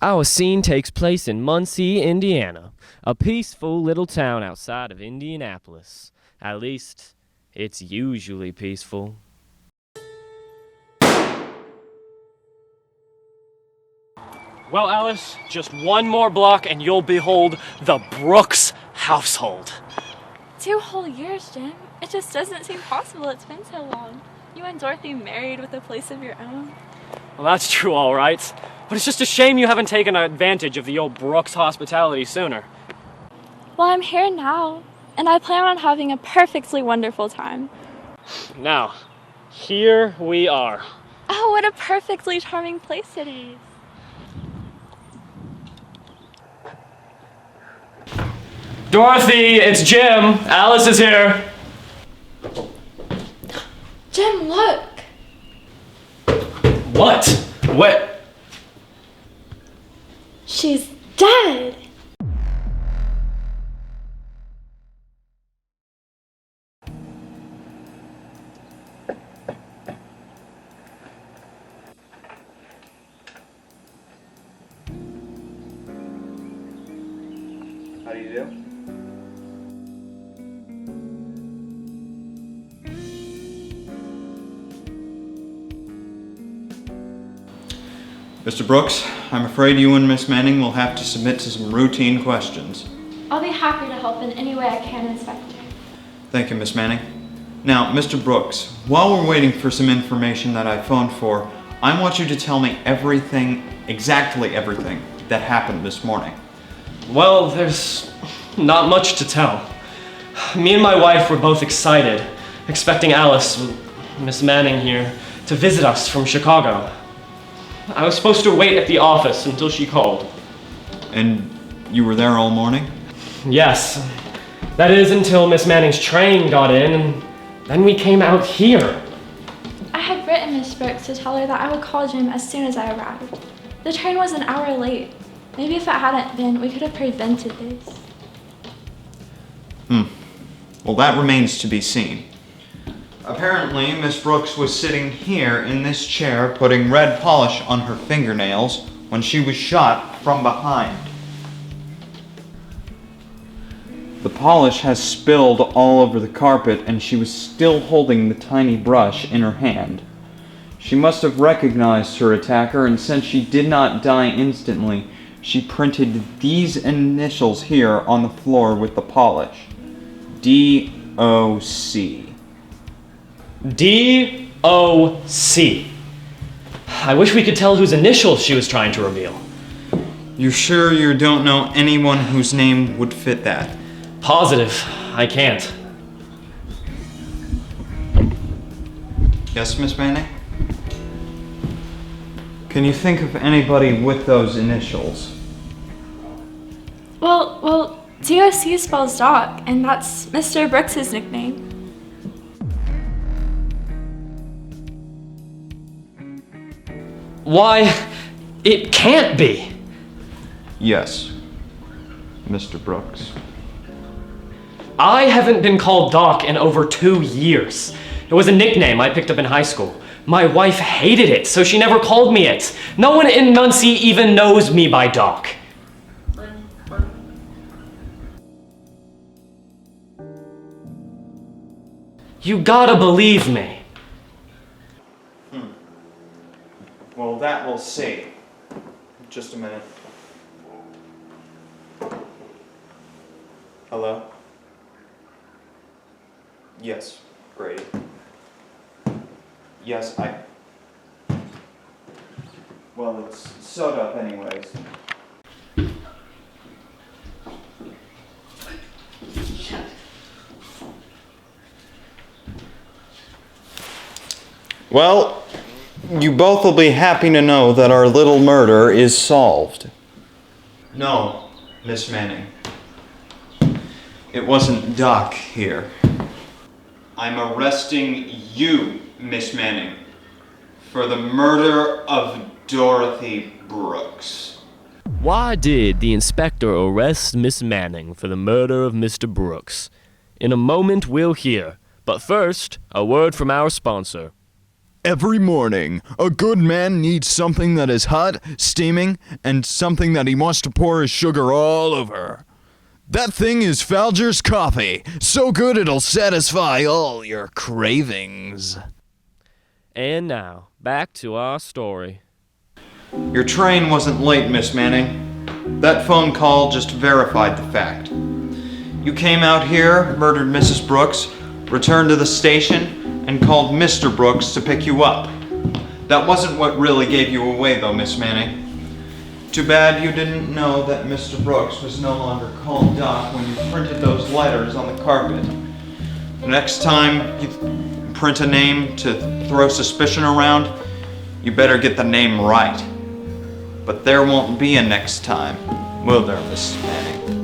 Our scene takes place in Muncie, Indiana, a peaceful little town outside of Indianapolis. At least, it's usually peaceful. Well, Alice, just one more block and you'll behold the Brooks household. 2 whole years, Jim. It just doesn't seem possible. It's been so long. You and Dorothy married with a place of your own. Well, that's true, all right. But it's just a shame you haven't taken advantage of the old Brooks hospitality sooner. Well, I'm here now, and I plan on having a perfectly wonderful time. Now, here we are. Oh, what a perfectly charming place it is. Dorothy, it's Jim. Alice is here. Jim, look. What? What? She's dead. How do you do? Mr. Brooks, I'm afraid you and Miss Manning will have to submit to some routine questions. I'll be happy to help in any way I can, Inspector. Thank you, Miss Manning. Now, Mr. Brooks, while we're waiting for some information that I phoned for, I want you to tell me everything, exactly everything, that happened this morning. Well, there's not much to tell. Me and my wife were both excited, expecting Alice, Miss Manning here, to visit us from Chicago. I was supposed to wait at the office until she called. And you were there all morning? Yes. That is until Miss Manning's train got in, and then we came out here. I had written Miss Brooks to tell her that I would call Jim as soon as I arrived. The train was an hour late. Maybe if it hadn't been, we could have prevented this. Well, that remains to be seen. Apparently, Miss Brooks was sitting here in this chair putting red polish on her fingernails when she was shot from behind. The polish has spilled all over the carpet and she was still holding the tiny brush in her hand. She must have recognized her attacker, and since she did not die instantly, she printed these initials here on the floor with the polish. D-O-C. D-O-C. I wish we could tell whose initials she was trying to reveal. You sure you don't know anyone whose name would fit that? Positive. I can't. Yes, Miss Manning? Can you think of anybody with those initials? Well, DOC spells Doc, and that's Mr. Brooks' nickname. Why, it can't be. Yes, Mr. Brooks. I haven't been called Doc in over 2 years. It was a nickname I picked up in high school. My wife hated it, so she never called me it. No one in Muncie even knows me by Doc. You gotta believe me. Well, that we'll see. Just a minute. Hello? Yes, Grady. Yes, well, it's sewed up anyways. Well, you both will be happy to know that our little murder is solved. No, Miss Manning. It wasn't Doc here. I'm arresting you, Miss Manning, for the murder of Dorothy Brooks. Why did the inspector arrest Miss Manning for the murder of Mr. Brooks? In a moment we'll hear, but first, a word from our sponsor. Every morning, a good man needs something that is hot, steaming, and something that he wants to pour his sugar all over. That thing is Falger's coffee, so good it'll satisfy all your cravings. And now, back to our story. Your train wasn't late, Miss Manning. That phone call just verified the fact. You came out here, murdered Mrs. Brooks, returned to the station, and called Mr. Brooks to pick you up. That wasn't what really gave you away, though, Miss Manning. Too bad you didn't know that Mr. Brooks was no longer called Doc when you printed those letters on the carpet. The next time you print a name to throw suspicion around, you better get the name right. But there won't be a next time, will there, Miss Manning?